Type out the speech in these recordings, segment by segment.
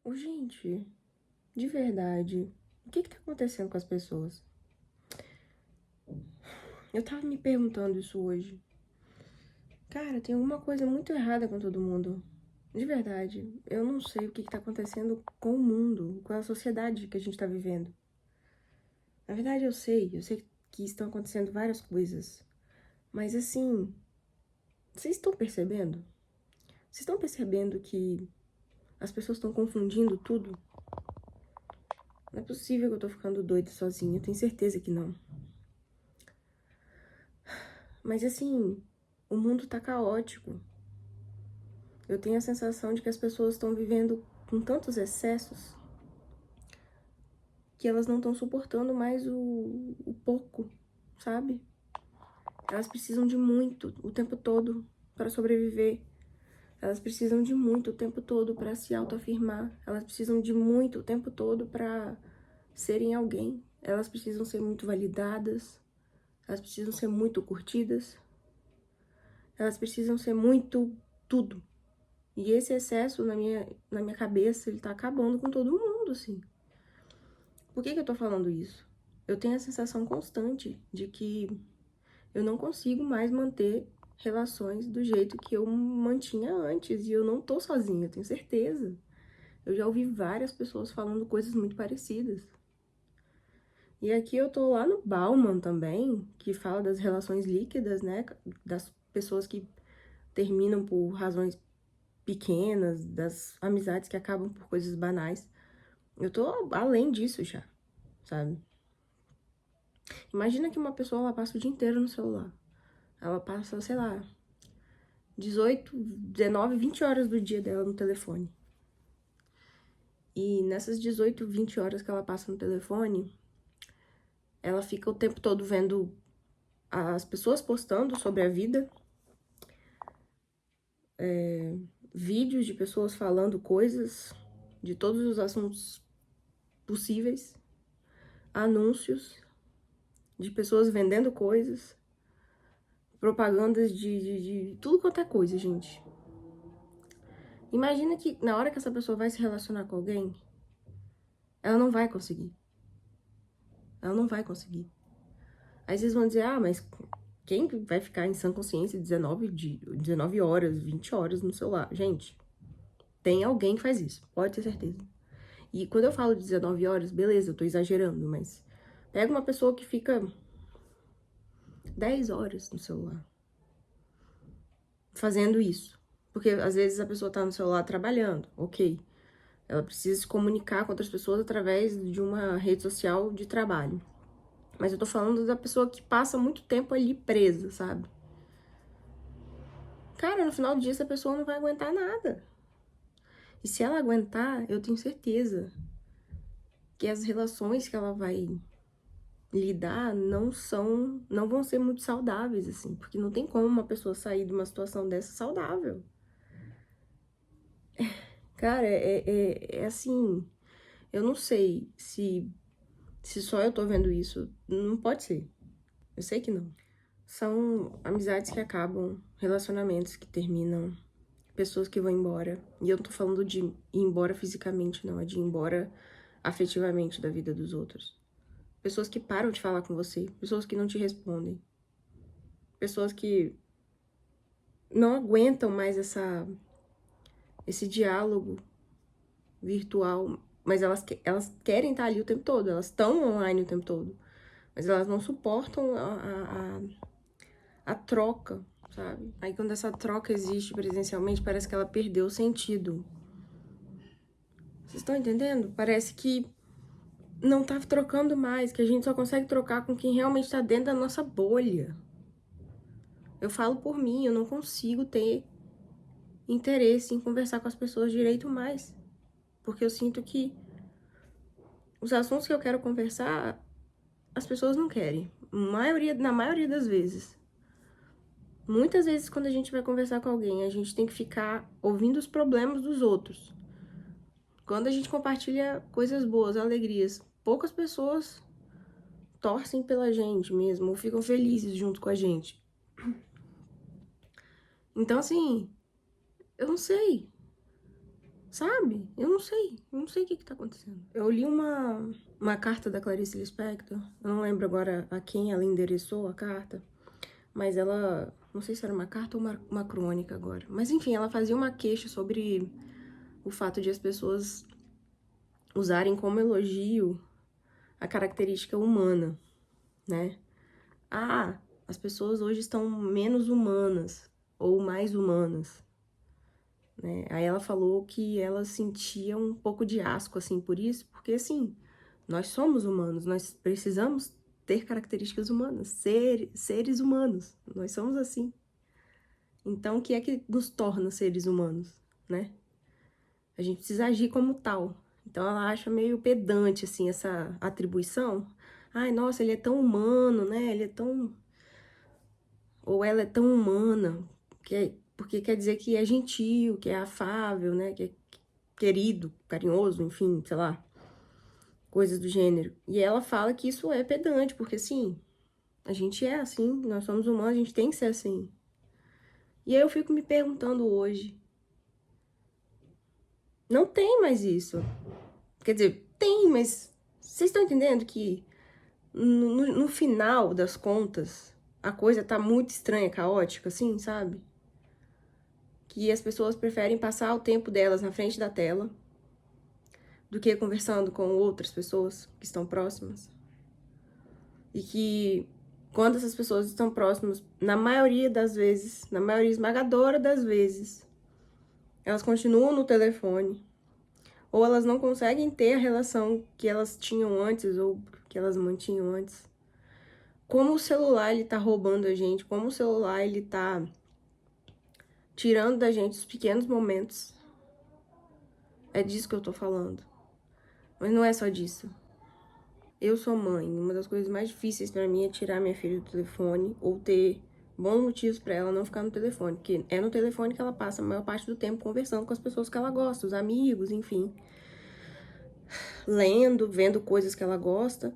Ô, gente, de verdade, o que tá acontecendo com as pessoas? Eu tava me perguntando isso hoje. Cara, tem alguma coisa muito errada com todo mundo. De verdade, eu não sei o que tá acontecendo com o mundo, com a sociedade que a gente tá vivendo. Na verdade, eu sei que estão acontecendo várias coisas. Mas assim, vocês estão percebendo? Vocês estão percebendo que as pessoas estão confundindo tudo? Não é possível que eu tô ficando doida sozinha, eu tenho certeza que não. Mas assim, o mundo tá caótico. Eu tenho a sensação de que as pessoas estão vivendo com tantos excessos que elas não estão suportando mais o pouco, sabe? Elas precisam de muito o tempo todo para sobreviver. Elas precisam de muito o tempo todo para se autoafirmar. Elas precisam de muito o tempo todo para serem alguém. Elas precisam ser muito validadas. Elas precisam ser muito curtidas. Elas precisam ser muito tudo. E esse excesso na minha cabeça, ele tá acabando com todo mundo, assim. Por que eu tô falando isso? Eu tenho a sensação constante de que eu não consigo mais manter relações do jeito que eu mantinha antes. E eu não tô sozinha, eu tenho certeza. Eu já ouvi várias pessoas falando coisas muito parecidas. E aqui eu tô lá no Bauman também, que fala das relações líquidas, né? Das pessoas que terminam por razões pequenas, das amizades que acabam por coisas banais. Eu tô além disso já, sabe? Imagina que uma pessoa ela passa o dia inteiro no celular. Ela passa, sei lá, 18, 19, 20 horas do dia dela no telefone. E nessas 18, 20 horas que ela passa no telefone, ela fica o tempo todo vendo as pessoas postando sobre a vida, vídeos de pessoas falando coisas de todos os assuntos possíveis, anúncios de pessoas vendendo coisas, propagandas de tudo quanto é coisa, gente. Imagina que na hora que essa pessoa vai se relacionar com alguém, ela não vai conseguir. Ela não vai conseguir. Aí vocês vão dizer, ah, mas quem vai ficar em sã consciência 19 horas, 20 horas no celular? Gente, tem alguém que faz isso, pode ter certeza. E quando eu falo de 19 horas, beleza, eu tô exagerando, mas pega uma pessoa que fica 10 horas no celular fazendo isso. Porque às vezes a pessoa tá no celular trabalhando, ok. Ela precisa se comunicar com outras pessoas através de uma rede social de trabalho. Mas eu tô falando da pessoa que passa muito tempo ali presa, sabe? Cara, no final do dia essa pessoa não vai aguentar nada. E se ela aguentar, eu tenho certeza que as relações que ela vai lidar não vão ser muito saudáveis, assim, porque não tem como uma pessoa sair de uma situação dessa saudável. Cara, é assim, eu não sei se só eu tô vendo isso, não pode ser, eu sei que não. São amizades que acabam, relacionamentos que terminam, pessoas que vão embora, e eu não tô falando de ir embora fisicamente, não, é de ir embora afetivamente da vida dos outros. Pessoas que param de falar com você, pessoas que não te respondem, pessoas que não aguentam mais esse diálogo virtual, mas elas querem estar ali o tempo todo, elas estão online o tempo todo, mas elas não suportam a troca, sabe? Aí quando essa troca existe presencialmente, parece que ela perdeu o sentido. Vocês estão entendendo? Parece que não tá trocando mais, que a gente só consegue trocar com quem realmente tá dentro da nossa bolha. Eu falo por mim, eu não consigo ter interesse em conversar com as pessoas direito mais. Porque eu sinto que os assuntos que eu quero conversar, as pessoas não querem. Na maioria das vezes. Muitas vezes, quando a gente vai conversar com alguém, a gente tem que ficar ouvindo os problemas dos outros. Quando a gente compartilha coisas boas, alegrias, poucas pessoas torcem pela gente mesmo, ou ficam felizes junto com a gente. Então, assim, eu não sei. Sabe? Eu não sei o que tá acontecendo. Eu li uma carta da Clarice Lispector, eu não lembro agora a quem ela endereçou a carta, mas ela, não sei se era uma carta ou uma crônica agora, mas enfim, ela fazia uma queixa sobre o fato de as pessoas usarem como elogio a característica humana, né? Ah, as pessoas hoje estão menos humanas ou mais humanas, né? Aí ela falou que ela sentia um pouco de asco, assim, por isso, porque, assim, nós somos humanos, nós precisamos ter características humanas, seres humanos, nós somos assim. Então, o que é que nos torna seres humanos, né? A gente precisa agir como tal. Então, ela acha meio pedante, assim, essa atribuição. Ai, nossa, ele é tão humano, né? Ele é tão... Ou ela é tão humana, porque quer dizer que é gentil, que é afável, né? Que é querido, carinhoso, enfim, sei lá, coisas do gênero. E ela fala que isso é pedante, porque assim, a gente é assim, nós somos humanos, a gente tem que ser assim. E aí eu fico me perguntando hoje, não tem mais isso. Quer dizer, tem, mas vocês estão entendendo que no final das contas, a coisa tá muito estranha, caótica, assim, sabe? Que as pessoas preferem passar o tempo delas na frente da tela do que conversando com outras pessoas que estão próximas. E que quando essas pessoas estão próximas, na maioria das vezes, na maioria esmagadora das vezes, elas continuam no telefone, ou elas não conseguem ter a relação que elas tinham antes, ou que elas mantinham antes. Como o celular, ele tá roubando a gente, como o celular, ele tá tirando da gente os pequenos momentos. É disso que eu tô falando. Mas não é só disso. Eu sou mãe, uma das coisas mais difíceis pra mim é tirar minha filha do telefone ou ter bons motivos pra ela não ficar no telefone, porque é no telefone que ela passa a maior parte do tempo conversando com as pessoas que ela gosta, os amigos, enfim, lendo, vendo coisas que ela gosta.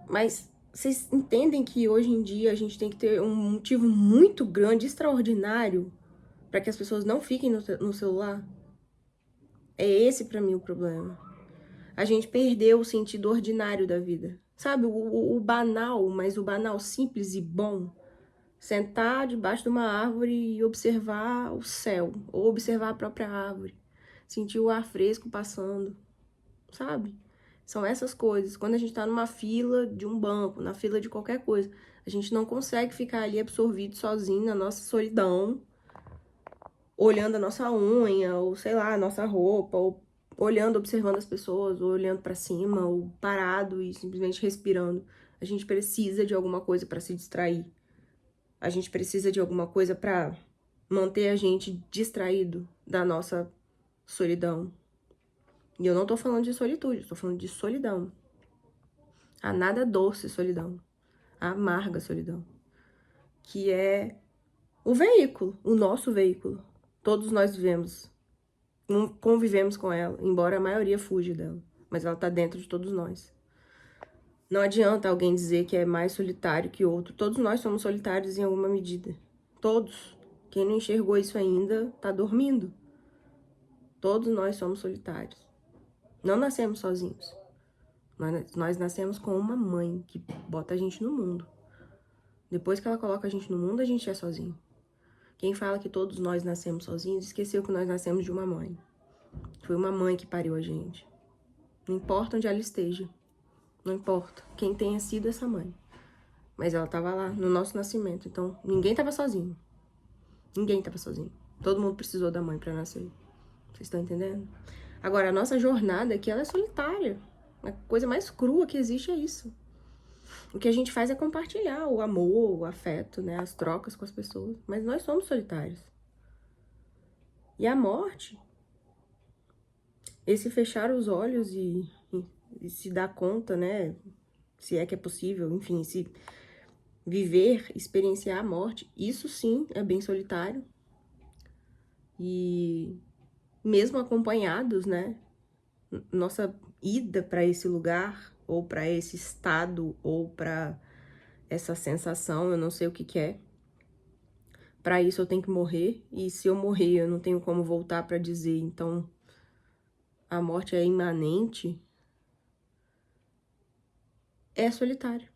Mas vocês entendem que hoje em dia a gente tem que ter um motivo muito grande, extraordinário, pra que as pessoas não fiquem no celular? É esse pra mim o problema. A gente perdeu o sentido ordinário da vida. Sabe, o banal, mas o banal simples e bom. Sentar debaixo de uma árvore e observar o céu, ou observar a própria árvore. Sentir o ar fresco passando, sabe? São essas coisas. Quando a gente tá numa fila de um banco, na fila de qualquer coisa, a gente não consegue ficar ali absorvido sozinho na nossa solidão, olhando a nossa unha, ou sei lá, a nossa roupa, ou olhando, observando as pessoas, ou olhando pra cima, ou parado e simplesmente respirando. A gente precisa de alguma coisa pra se distrair. A gente precisa de alguma coisa pra manter a gente distraído da nossa solidão. E eu não tô falando de solitude, eu tô falando de solidão. A nada doce solidão. A amarga solidão. Que é o veículo, o nosso veículo. Todos nós vivemos, não convivemos com ela, embora a maioria fuja dela. Mas ela tá dentro de todos nós. Não adianta alguém dizer que é mais solitário que outro. Todos nós somos solitários em alguma medida. Todos. Quem não enxergou isso ainda tá dormindo. Todos nós somos solitários. Não nascemos sozinhos. Nós nascemos com uma mãe que bota a gente no mundo. Depois que ela coloca a gente no mundo, a gente é sozinho. Quem fala que todos nós nascemos sozinhos, esqueceu que nós nascemos de uma mãe. Foi uma mãe que pariu a gente. Não importa onde ela esteja. Não importa quem tenha sido essa mãe. Mas ela estava lá, no nosso nascimento. Então, ninguém estava sozinho. Ninguém estava sozinho. Todo mundo precisou da mãe para nascer. Vocês estão entendendo? Agora, a nossa jornada aqui, ela é solitária. A coisa mais crua que existe é isso. O que a gente faz é compartilhar o amor, o afeto, né? As trocas com as pessoas. Mas nós somos solitários. E a morte, esse fechar os olhos e se dar conta, né? Se é que é possível, enfim, se viver, experienciar a morte, isso sim é bem solitário. E mesmo acompanhados, né? Nossa ida para esse lugar, ou para esse estado, ou para essa sensação, eu não sei o que que é, Pra isso eu tenho que morrer, e se eu morrer eu não tenho como voltar pra dizer, então a morte é imanente, é solitário,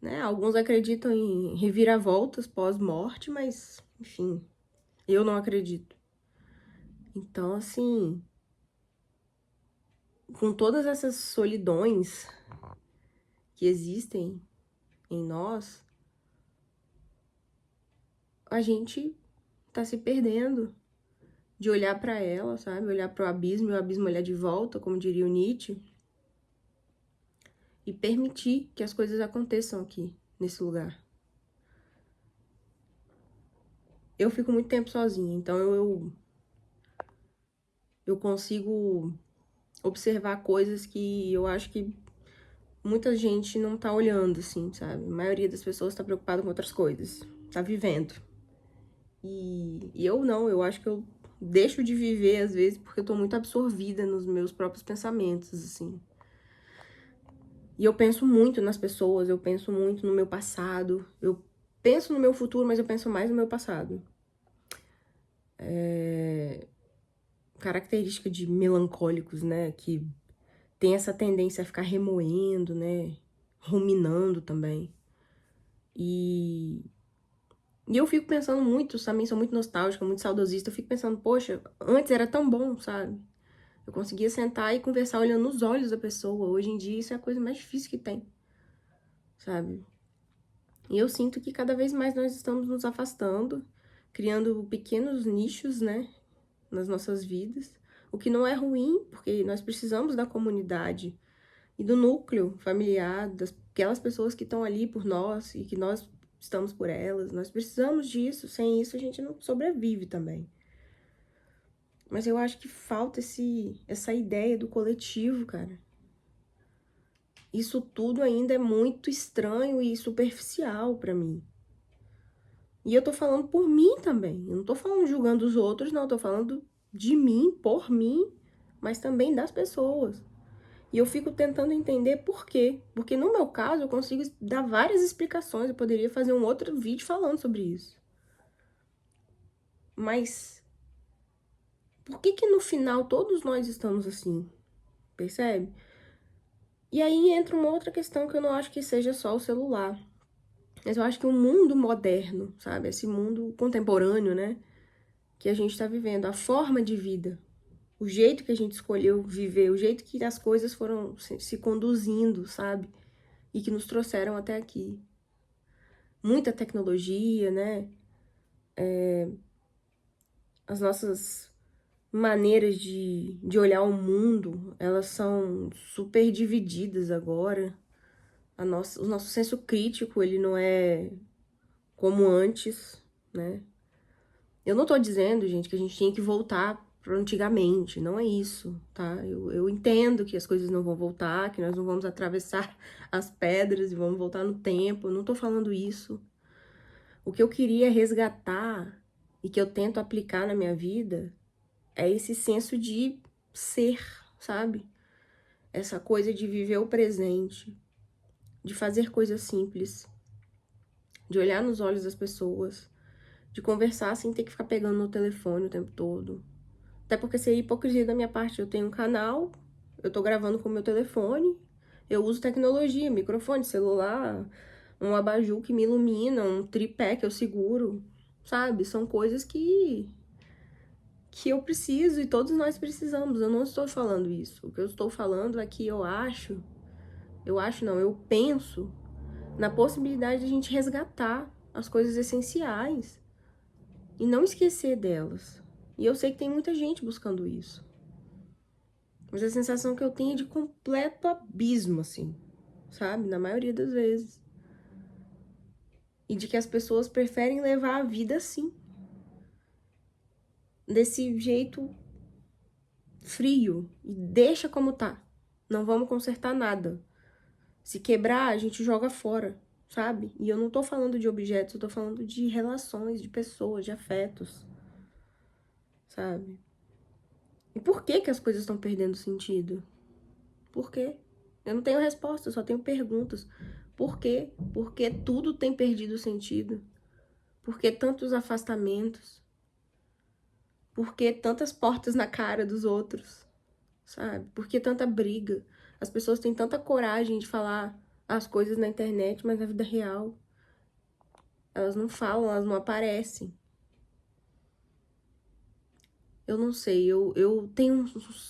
né? Alguns acreditam em reviravoltas pós-morte, mas, enfim, eu não acredito. Então, assim, com todas essas solidões que existem em nós, a gente tá se perdendo de olhar pra ela, sabe? Olhar pro abismo e o abismo olhar de volta, como diria o Nietzsche, e permitir que as coisas aconteçam aqui, nesse lugar. Eu fico muito tempo sozinha, então eu consigo observar coisas que eu acho que muita gente não tá olhando, assim, sabe? A maioria das pessoas tá preocupada com outras coisas, tá vivendo. E eu não, eu acho que eu deixo de viver às vezes porque eu tô muito absorvida nos meus próprios pensamentos, assim. E eu penso muito nas pessoas, eu penso muito no meu passado, eu penso no meu futuro, mas eu penso mais no meu passado. Característica de melancólicos, né, que tem essa tendência a ficar remoendo, né, ruminando também. E eu fico pensando muito, também sou muito nostálgica, muito saudosista, eu fico pensando, poxa, antes era tão bom, sabe? Eu conseguia sentar e conversar olhando nos olhos da pessoa. Hoje em dia isso é a coisa mais difícil que tem, sabe? E eu sinto que cada vez mais nós estamos nos afastando, criando pequenos nichos, né, nas nossas vidas. O que não é ruim, porque nós precisamos da comunidade e do núcleo familiar, daquelas pessoas que estão ali por nós e que nós estamos por elas. Nós precisamos disso, sem isso a gente não sobrevive também. Mas eu acho que falta essa ideia do coletivo, cara. Isso tudo ainda é muito estranho e superficial pra mim. E eu tô falando por mim também. Eu não tô falando julgando os outros, não. Eu tô falando de mim, por mim, mas também das pessoas. E eu fico tentando entender por quê. Porque no meu caso eu consigo dar várias explicações. Eu poderia fazer um outro vídeo falando sobre isso. Mas por que que no final todos nós estamos assim? Percebe? E aí entra uma outra questão que eu não acho que seja só o celular. Mas eu acho que o mundo moderno, sabe? Esse mundo contemporâneo, né? Que a gente tá vivendo, a forma de vida, o jeito que a gente escolheu viver, o jeito que as coisas foram se conduzindo, sabe? E que nos trouxeram até aqui. Muita tecnologia, né? As nossas maneiras de olhar o mundo, elas são super divididas agora. O nosso senso crítico, ele não é como antes, né? Eu não tô dizendo, gente, que a gente tinha que voltar para antigamente, não é isso, tá? Eu entendo que as coisas não vão voltar, que nós não vamos atravessar as pedras e vamos voltar no tempo, eu não tô falando isso. O que eu queria resgatar e que eu tento aplicar na minha vida é esse senso de ser, sabe? Essa coisa de viver o presente, de fazer coisas simples, de olhar nos olhos das pessoas, de conversar sem ter que ficar pegando no telefone o tempo todo. Até porque seria hipocrisia da minha parte. Eu tenho um canal, eu tô gravando com o meu telefone, eu uso tecnologia, microfone, celular, um abajur que me ilumina, um tripé que eu seguro, sabe? São coisas que eu preciso e todos nós precisamos. Eu não estou falando isso. O que eu estou falando é que eu penso na possibilidade de a gente resgatar as coisas essenciais e não esquecer delas. E eu sei que tem muita gente buscando isso. Mas a sensação que eu tenho é de completo abismo, assim, sabe? Na maioria das vezes. E de que as pessoas preferem levar a vida assim. Desse jeito frio. E deixa como tá. Não vamos consertar nada. Se quebrar, a gente joga fora, sabe? E eu não tô falando de objetos, eu tô falando de relações, de pessoas, de afetos, sabe? E por que que as coisas estão perdendo sentido? Por quê? Eu não tenho resposta, eu só tenho perguntas. Por quê? Porque tudo tem perdido sentido. Por que tantos afastamentos? Por que tantas portas na cara dos outros? Sabe? Por que tanta briga? As pessoas têm tanta coragem de falar as coisas na internet, mas na vida real elas não falam, elas não aparecem. Eu não sei, eu tenho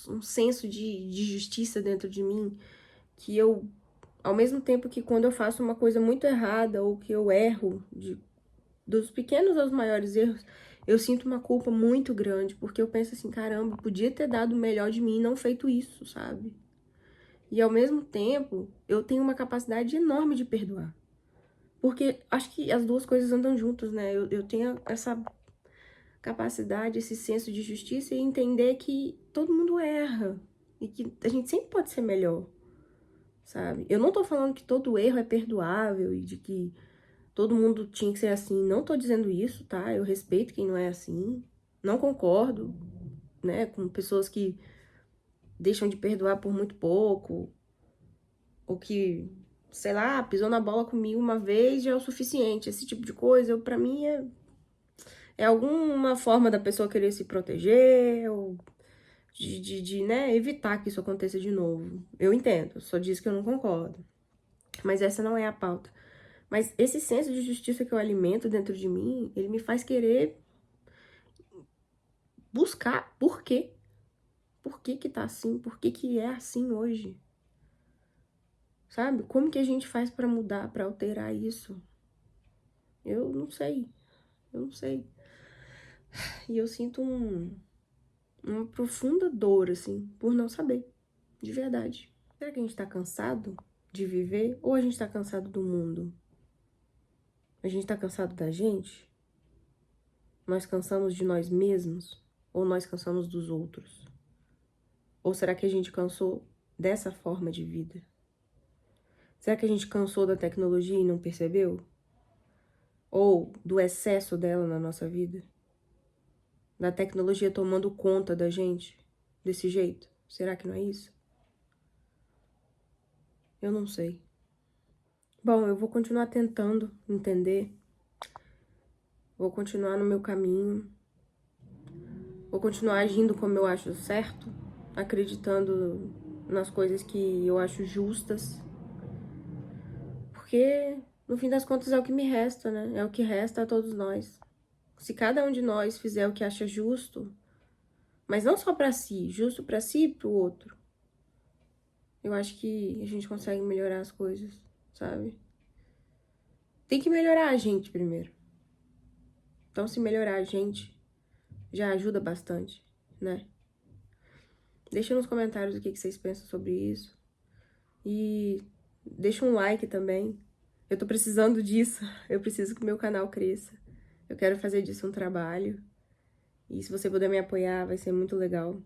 um senso de justiça dentro de mim que eu, ao mesmo tempo que quando eu faço uma coisa muito errada ou que eu erro, dos pequenos aos maiores erros, eu sinto uma culpa muito grande, porque eu penso assim, caramba, podia ter dado o melhor de mim e não feito isso, sabe? E ao mesmo tempo, eu tenho uma capacidade enorme de perdoar. Porque acho que as duas coisas andam juntas, né? Eu tenho essa capacidade, esse senso de justiça e entender que todo mundo erra. E que a gente sempre pode ser melhor, sabe? Eu não tô falando que todo erro é perdoável e de que todo mundo tinha que ser assim. Não tô dizendo isso, tá? Eu respeito quem não é assim. Não concordo, né, com pessoas que deixam de perdoar por muito pouco. Ou que, sei lá, pisou na bola comigo uma vez já é o suficiente. Esse tipo de coisa, pra mim, é alguma forma da pessoa querer se proteger ou né, evitar que isso aconteça de novo. Eu entendo, só disse que eu não concordo. Mas essa não é a pauta. Mas esse senso de justiça que eu alimento dentro de mim, ele me faz querer buscar por quê. Por que que tá assim? Por que que é assim hoje? Sabe? Como que a gente faz pra mudar, pra alterar isso? Eu não sei. Eu não sei. E eu sinto uma profunda dor, assim, por não saber. De verdade. Será que a gente tá cansado de viver? Ou a gente tá cansado do mundo? A gente tá cansado da gente? Nós cansamos de nós mesmos? Ou nós cansamos dos outros? Ou será que a gente cansou dessa forma de vida? Será que a gente cansou da tecnologia e não percebeu? Ou do excesso dela na nossa vida? Da tecnologia tomando conta da gente desse jeito? Será que não é isso? Eu não sei. Bom, eu vou continuar tentando entender. Vou continuar no meu caminho. Vou continuar agindo como eu acho certo, acreditando nas coisas que eu acho justas. Porque, no fim das contas, é o que me resta, né? É o que resta a todos nós. Se cada um de nós fizer o que acha justo, mas não só pra si, justo pra si e pro outro, eu acho que a gente consegue melhorar as coisas, sabe? Tem que melhorar a gente primeiro. Então, se melhorar a gente, já ajuda bastante, né? Deixa nos comentários o que vocês pensam sobre isso. E deixa um like também. Eu tô precisando disso. Eu preciso que o meu canal cresça. Eu quero fazer disso um trabalho. E se você puder me apoiar, vai ser muito legal.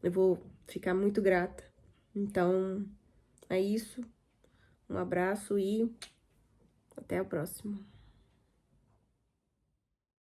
Eu vou ficar muito grata. Então, é isso. Um abraço e até a próxima.